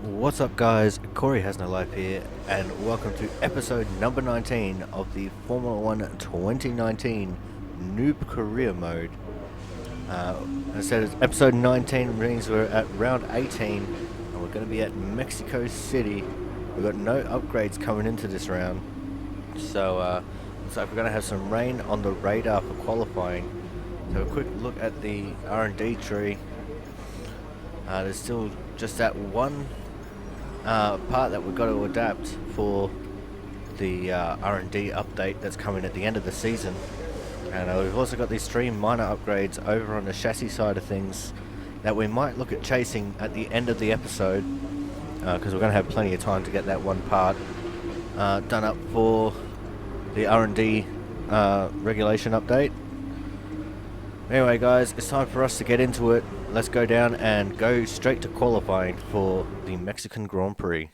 What's up guys, Corey has no life here and welcome to episode number 19 of the Formula 1 2019 Noob Career Mode. As I said, it's episode 19, means we're at round 18 and we're going to be at Mexico City. We've got no upgrades coming into this round, so looks like we're going to have some rain on the radar for qualifying. So a quick look at the R&D tree. There's still just that one part that we've got to adapt for the R&D update that's coming at the end of the season, and we've also got these 3 minor upgrades over on the chassis side of things that we might look at chasing at the end of the episode, because we're going to have plenty of time to get that one part done up for the R&D regulation update. Anyway guys, it's time for us to get into it. Let's go down and go straight to qualifying for the Mexican Grand Prix.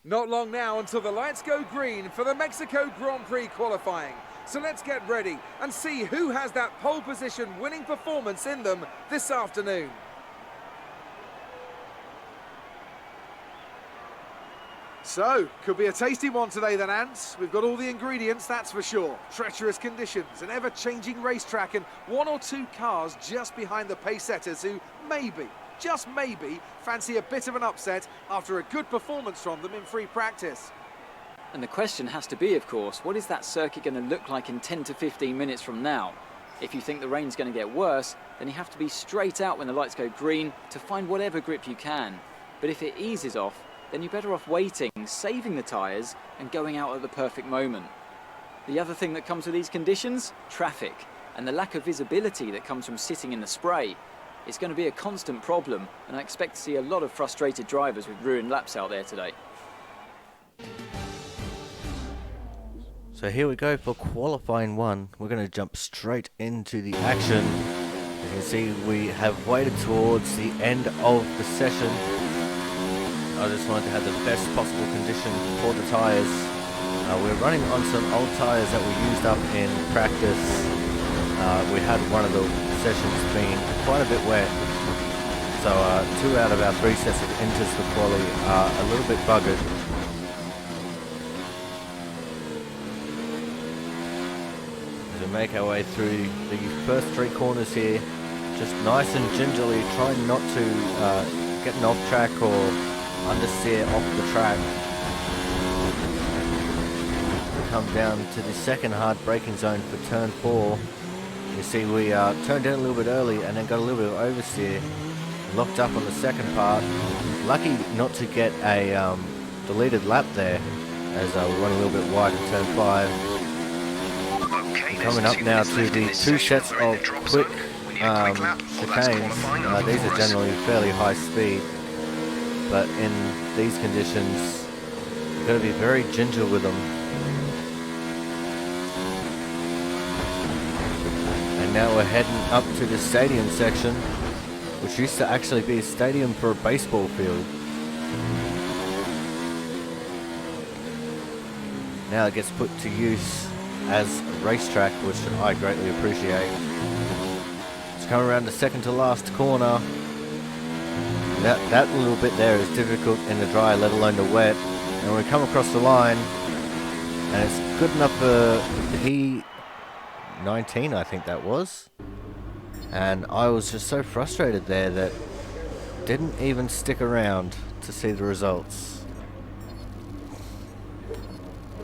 Not long now until the lights go green for the Mexico Grand Prix qualifying. So let's get ready and see who has that pole position winning performance in them this afternoon. So, could be a tasty one today then, Ants. We've got all the ingredients, that's for sure. Treacherous conditions, an ever-changing racetrack, and 1 or 2 cars just behind the pace setters who maybe, just maybe, fancy a bit of an upset after a good performance from them in free practice. And the question has to be, of course, what is that circuit going to look like in 10 to 15 minutes from now? If you think the rain's going to get worse, then you have to be straight out when the lights go green to find whatever grip you can. But if it eases off, then you're better off waiting, saving the tyres and going out at the perfect moment. The other thing that comes with these conditions, traffic, and the lack of visibility that comes from sitting in the spray. It's going to be a constant problem, and I expect to see a lot of frustrated drivers with ruined laps out there today. So here we go for qualifying 1. We're going to jump straight into the action. As you can see, we have waited towards the end of the session. I just wanted to have the best possible condition for the tyres. We're running on some old tyres that we used up in practice. We had one of the sessions being quite a bit wet, so 2 out of our 3 sets of inters for quali are a little bit buggered. As we make our way through the first 3 corners here, just nice and gingerly, trying not to get an off track or understeer off the track. We come down to the second hard braking zone for turn 4. You see we turned in a little bit early and then got a little bit of oversteer, locked up on the second part. Lucky not to get a deleted lap there, as we run a little bit wide in turn 5. Coming up now to the 2 sets of quick chicanes. These are generally fairly high speed, but in these conditions, you've got to be very ginger with them. And now we're heading up to the stadium section, which used to actually be a stadium for a baseball field. Now it gets put to use as a racetrack, which I greatly appreciate. It's coming around the second to last corner. That little bit there is difficult in the dry, let alone the wet. And we come across the line, and it's good enough for P19, I think that was. And I was just so frustrated there that didn't even stick around to see the results.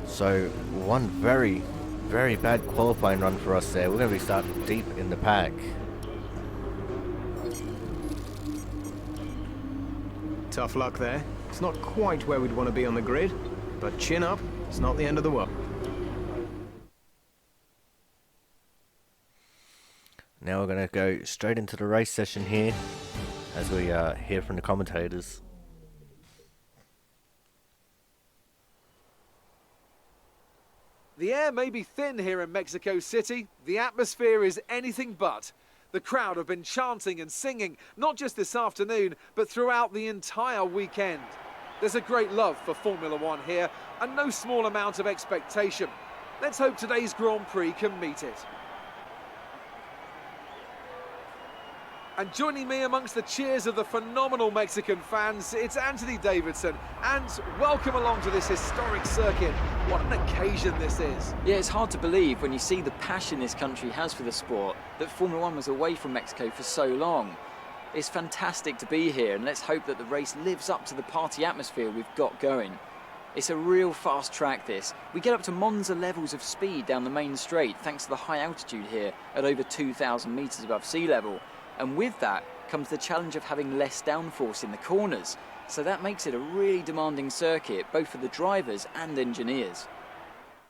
So one very, very bad qualifying run for us there. We're going to be starting deep in the pack. Tough luck there. It's not quite where we'd want to be on the grid, but chin up, it's not the end of the world. Now we're going to go straight into the race session here, as we hear from the commentators. The air may be thin here in Mexico City. The atmosphere is anything but. The crowd have been chanting and singing, not just this afternoon, but throughout the entire weekend. There's a great love for Formula One here, and no small amount of expectation. Let's hope today's Grand Prix can meet it. And joining me amongst the cheers of the phenomenal Mexican fans, it's Anthony Davidson. And welcome along to this historic circuit. What an occasion this is. Yeah, it's hard to believe when you see the passion this country has for the sport that Formula One was away from Mexico for so long. It's fantastic to be here, and let's hope that the race lives up to the party atmosphere we've got going. It's a real fast track, this. We get up to Monza levels of speed down the main straight thanks to the high altitude here at over 2,000 metres above sea level. And with that comes the challenge of having less downforce in the corners. So that makes it a really demanding circuit, both for the drivers and engineers.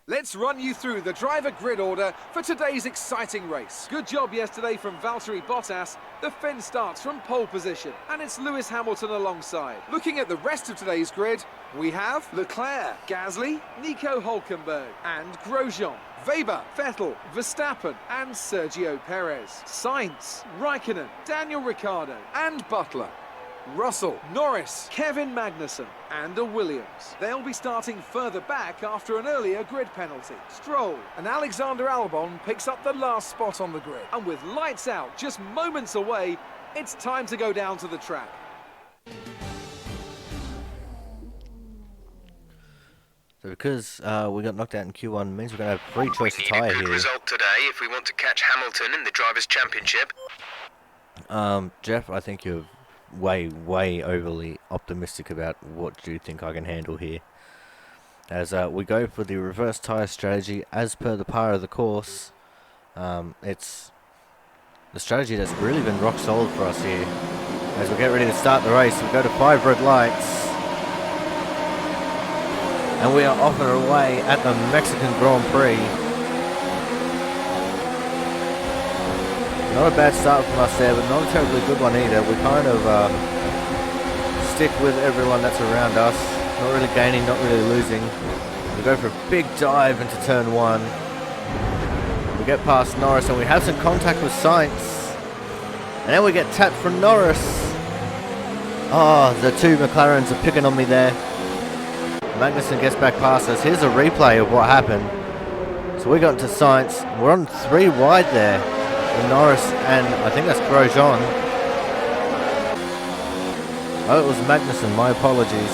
Let's run you through the driver grid order for today's exciting race. Good job yesterday from Valtteri Bottas. The Finn starts from pole position, and it's Lewis Hamilton alongside. Looking at the rest of today's grid, we have Leclerc, Gasly, Nico Hülkenberg, and Grosjean. Weber, Vettel, Verstappen, and Sergio Perez. Sainz, Raikkonen, Daniel Ricciardo, and Butler. Russell, Norris, Kevin Magnussen, and a Williams. They'll be starting further back after an earlier grid penalty. Stroll and Alexander Albon picks up the last spot on the grid. And with lights out just moments away, it's time to go down to the track. So because we got knocked out in Q1, means we're going to have free choice of We need tyre a good here. result today if we want to catch Hamilton in the Drivers' Championship. Jeff, I think you're way overly optimistic about what you think I can handle here. As we go for the reverse tyre strategy as per the par of the course. It's the strategy that's really been rock solid for us here. As we get ready to start the race, we go to 5 red lights. And we are off and away at the Mexican Grand Prix. Not a bad start from us there, but not a terribly good one either. We kind of stick with everyone that's around us. Not really gaining, not really losing. We go for a big dive into turn 1. We get past Norris and we have some contact with Sainz. And then we get tapped from Norris. Oh, the two McLarens are picking on me there. Magnussen gets back past us. Here's a replay of what happened. So we got into Sainz. We're on 3 wide there with Norris and I think that's Grosjean. Oh, it was Magnussen. My apologies.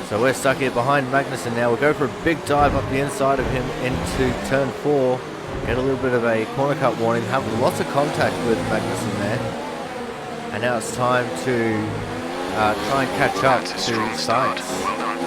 So we're stuck here behind Magnussen now. We'll go for a big dive up the inside of him into turn 4. Get a little bit of a corner cut warning. Have lots of contact with Magnussen there. And now it's time to try and catch up to Sainz. Well done.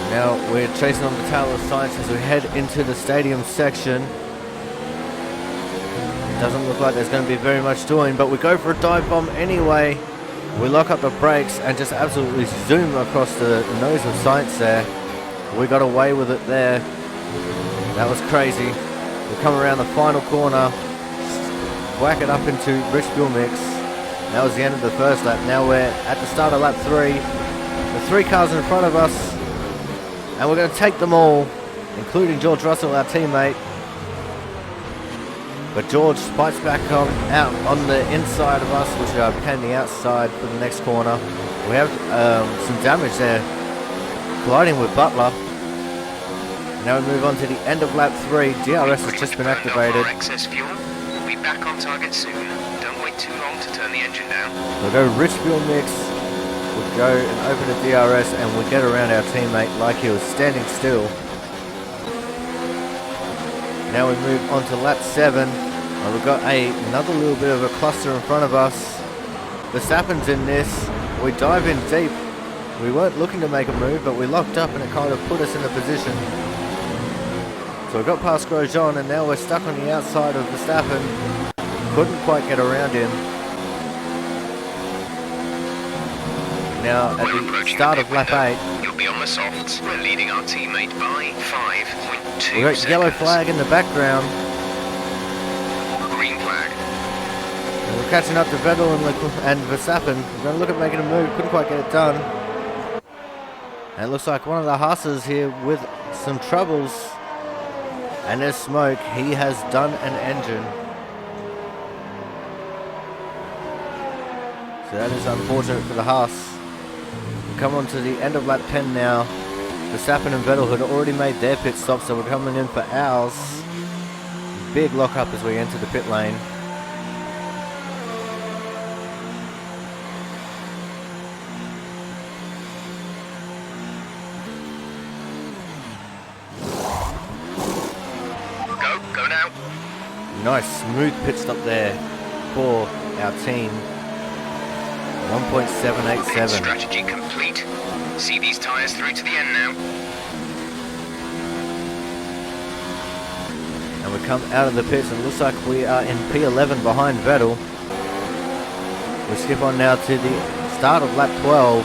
Now we're chasing on the tail of Sainz as we head into the stadium section. Doesn't look like there's going to be very much doing, but we go for a dive bomb anyway. We lock up the brakes and just absolutely zoom across the nose of Sainz there. We got away with it there. That was crazy. We come around the final corner, whack it up into rich fuel mix. That was the end of the first lap. Now we're at the start of lap 3. The 3 cars in front of us, and we're going to take them all, including George Russell, our teammate. But George spikes back out on the inside of us, which became the outside for the next corner. We have some damage there, colliding with Butler. Now we move on to the end of lap 3. DRS has just been activated. Excess fuel. We'll be back on target soon. Don't wait too long to turn the engine down. We'll go rich fuel mix. We'll go and open the DRS, and we'll get around our teammate like he was standing still. Now we move on to lap 7, and we've got another little bit of a cluster in front of us. Verstappen's in this. We dive in deep. We weren't looking to make a move, but we locked up and it kind of put us in a position. So we got past Grosjean, and now we're stuck on the outside of Verstappen. Couldn't quite get around him. Now at the start of lap 8, You'll be on the softs. We're leading our teammate by 5.2 we got seconds. yellow flag in the background. Green flag. And we're catching up to Vettel and Verstappen. We're going to look at making a move. Couldn't quite get it done. And it looks like one of the Haas's here with some troubles. And there's smoke. He has done an engine. So that is unfortunate for the Haas. We come on to the end of lap 10 now. Verstappen and Vettel had already made their pit stop, so we're coming in for ours. Big lock-up as we enter the pit lane. Go now. Nice smooth pit stop there for our team. 1.787. Strategy complete. See these tyres through to the end now. And we come out of the pits and it looks like we are in P11 behind Vettel. We skip on now to the start of lap 12.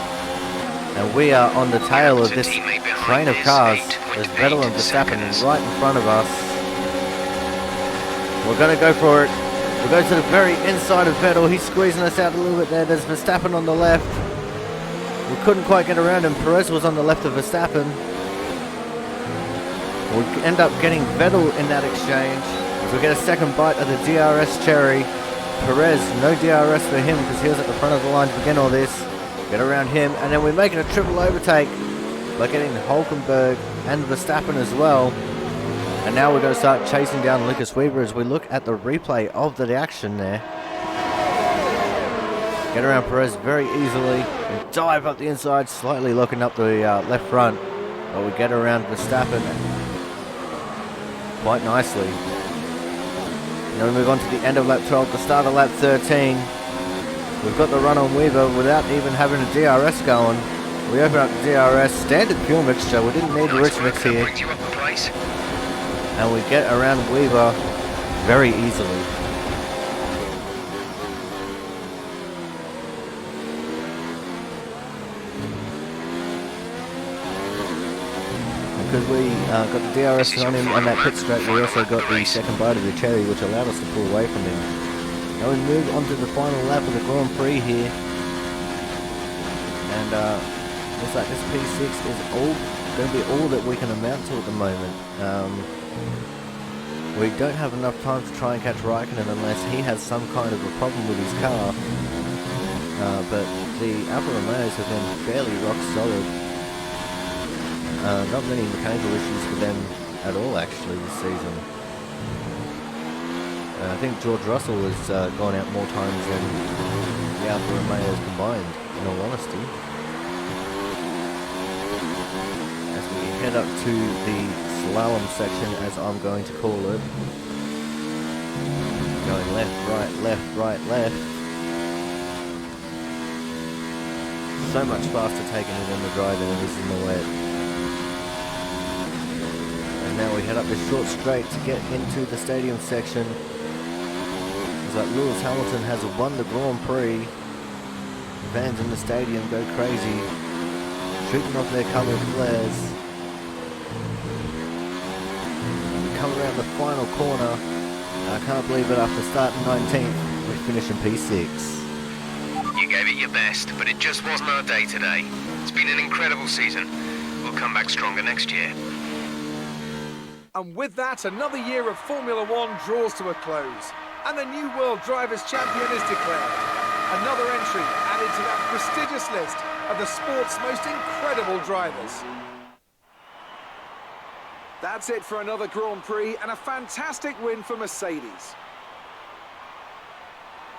And we are on the tail of this train of cars. There's Vettel and Verstappen right in front of us. We're going to go for it. We'll go to the very inside of Vettel. He's squeezing us out a little bit there. There's Verstappen on the left. We couldn't quite get around him. Perez was on the left of Verstappen. We end up getting Vettel in that exchange. As we get a second bite of the DRS cherry. Perez, no DRS for him because he was at the front of the line to begin all this. Get around him. And then we're making a triple overtake by getting Hulkenberg and Verstappen as well. And now we're going to start chasing down Lucas Weber as we look at the replay of the action there. Get around Perez very easily and dive up the inside, slightly locking up the left front. But we get around Verstappen quite nicely. Now we move on to the end of lap 12, the start of lap 13. We've got the run on Weber without even having a DRS going. We open up the DRS, standard fuel mixture, we didn't need the rich mix here. And we get around Weber very easily. Because we got the DRS on him on that pit straight, we also got the second bite of the cherry, which allowed us to pull away from him. Now we move on to the final lap of the Grand Prix here. And looks like this P6 is going to be all that we can amount to at the moment. We don't have enough time to try and catch Raikkonen unless he has some kind of a problem with his car. But the Alfa Romeos have been fairly rock solid. Not many mechanical issues for them at all actually this season. I think George Russell has gone out more times than the Alfa Romeos combined, in all honesty. As we head up to the slalom section, as I'm going to call it. Going left, right, left. So much faster taking it in the dry than it is in the wet. And now we head up this short straight to get into the stadium section. It's like Lewis Hamilton has won the Grand Prix. Fans in the stadium go crazy, shooting off their coloured flares. Come around the final corner. I can't believe it, after starting 19th, we finish in P6. You gave it your best, but it just wasn't our day today. It's been an incredible season. We'll come back stronger next year. And with that, another year of Formula One draws to a close. And the new World Drivers' Champion is declared. Another entry added to that prestigious list of the sport's most incredible drivers. That's it for another Grand Prix and a fantastic win for Mercedes.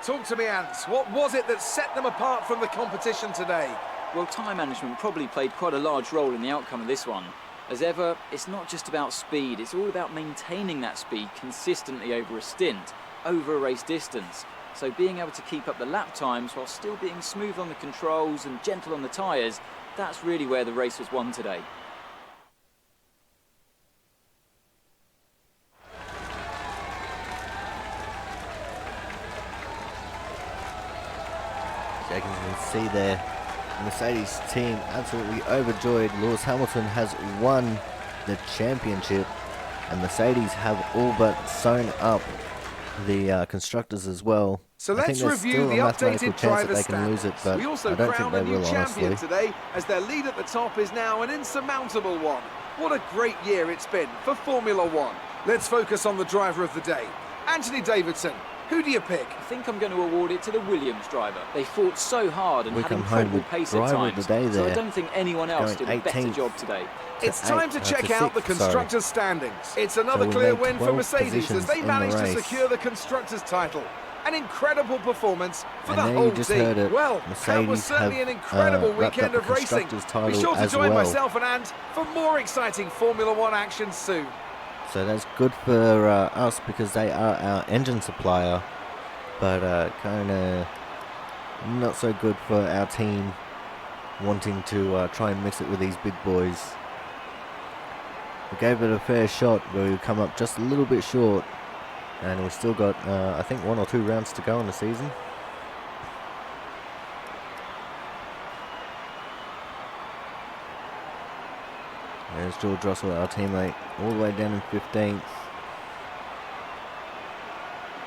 Talk to me, Ants. What was it that set them apart from the competition today? Well, time management probably played quite a large role in the outcome of this one. As ever, it's not just about speed, it's all about maintaining that speed consistently over a stint, over a race distance. So being able to keep up the lap times while still being smooth on the controls and gentle on the tyres, that's really where the race was won today. As you can see there, the Mercedes team absolutely overjoyed. Lewis Hamilton has won the championship, and Mercedes have all but sewn up the constructors as well. So I think let's there's review still the a mathematical updated chance driver that they can lose it, standings. but We also I don't crown think a they new will, champion honestly. today, as their lead at the top is now an insurmountable one. What a great year it's been for Formula One. Let's focus on the driver of the day. Anthony Davidson, who do you pick? I think I'm going to award it to the Williams driver. They fought so hard and We had come home incredible with pace at driver of times, the day so I there. don't think anyone else Going did a better 18th. job today. It's time to check to out the sixth, sorry. Constructors' standings. It's another we clear made win for 12 Mercedes as positions they in the managed to race. secure the Constructors' title. An incredible performance for And the there whole you just team. heard it. Well, that was Mercedes certainly have, an incredible wrapped weekend up of the racing. Constructors' Be title sure to as join well. myself and Ant for more exciting Formula One action soon. So that's good for us because they are our engine supplier, but kind of not so good for our team wanting to try and mix it with these big boys. We gave it a fair shot, but we come up just a little bit short, and we've still got I think 1 or 2 rounds to go in the season. There's George Russell, our teammate, all the way down in 15th.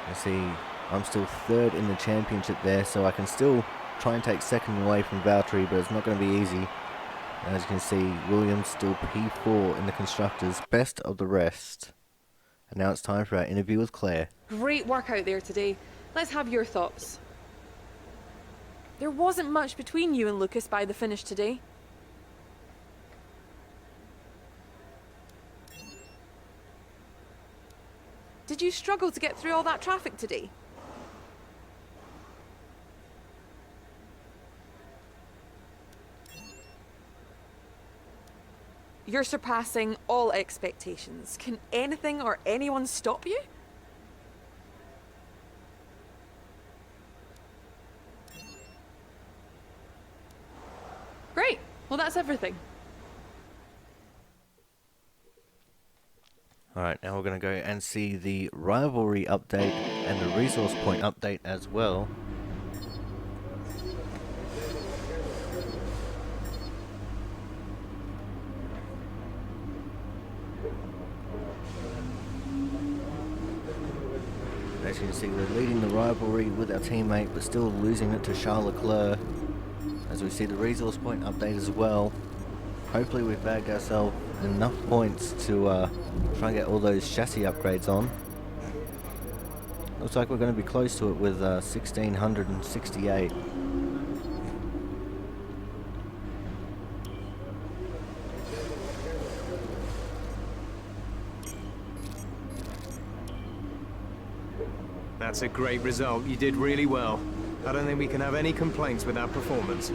You see, I'm still 3rd in the championship there, so I can still try and take 2nd away from Valtteri, but it's not going to be easy. As you can see, Williams still P4 in the Constructors, best of the rest. And now it's time for our interview with Claire. Great work out there today. Let's have your thoughts. There wasn't much between you and Lucas by the finish today. Did you struggle to get through all that traffic today? You're surpassing all expectations. Can anything or anyone stop you? Great. Well, that's everything. Alright, now we're going to go and see the Rivalry update and the Resource Point update as well. As you can see, we're leading the Rivalry with our teammate, but still losing it to Charles Leclerc. As we see the Resource Point update as well. Hopefully we've bagged ourselves enough points to try and get all those chassis upgrades on. Looks like we're going to be close to it with 1668. That's a great result. You did really well. I don't think we can have any complaints with our performance.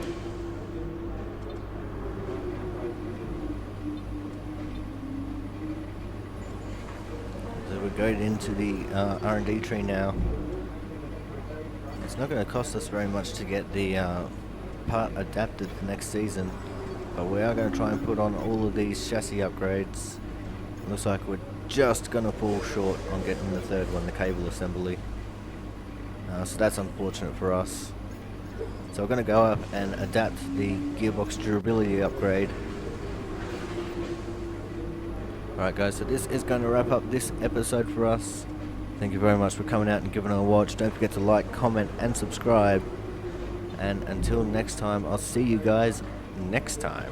So we're going into the R&D tree now. It's not going to cost us very much to get the part adapted for next season, but we are going to try and put on all of these chassis upgrades. Looks like we're just going to fall short on getting the 3rd one, the cable assembly. So that's unfortunate for us. So we're going to go up and adapt the gearbox durability upgrade. Alright guys, so this is going to wrap up this episode for us. Thank you very much for coming out and giving it a watch. Don't forget to like, comment and subscribe. And until next time, I'll see you guys next time.